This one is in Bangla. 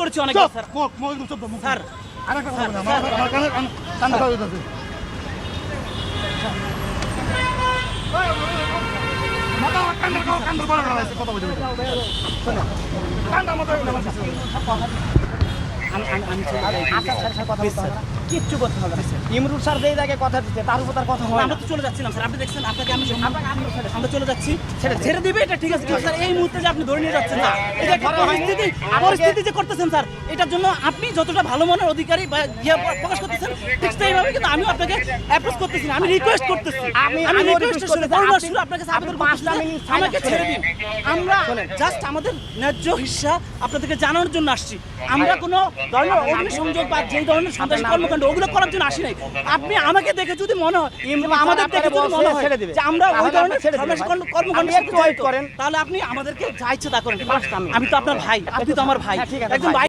করেছি অনেক স্যার। স্যার আরেকটা কথা বলি, আমার কানে কান ধরা হইতাছে। মাথা কান ধরে বড় হইছে, কথা বলি। শোনো, কানটা মাথা কিচ্ছু করতে হবে না। ইমরুল স্যার যেই জায়গায় কথা দিচ্ছে তার উপর তার কথা হয় না। আমরা তো চলে যাচ্ছিলাম স্যার, আপনি দেখছেন আপনাকে আমি আমরা চলে যাচ্ছি, ছেড়ে দিবে এটা ঠিক আছে, কিন্তু স্যার এই মুহূর্তে যে আপনি ধরে নিয়ে যাচ্ছেন না, এটা একটা পরিস্থিতি যে করতেছেন স্যার, এটার জন্য আপনি যতটা ভালো মনের অধিকারী বা প্রকাশ করতেছেন ঠিক সেইভাবে কিন্তু আমি আপনাকে অ্যাপ্রোচ করতেছি না, আমি রিকোয়েস্ট করতেছি, আমি রিকোয়েস্ট শুরু আপনাকে আবেদন করতেছি, আমাকে ছেড়ে দিন। আমরা জাস্ট আমাদের ন্যায্য হিস্সা আপনাদেরকে জানানোর জন্য আসছি। আমরা কোনো ধরনের অগ্নিসংযোগ বা যেই ধরনের সন্ত্রাসী কর্মকাণ্ড ওগুলো করার জন্য আসি নাই। আপনি আমাকে দেখে যদি মনে হয়, আমাদের দেখে যদি মনে হয় যে আমরা ওই ধরনের সন্ত্রাসী কর্মকাণ্ড করেন, তাহলে আপনি আমাদেরকে যা ইচ্ছে তা করেন। আমি তো আপনার ভাই, আপনি তো আমার ভাই, একজন ভাই।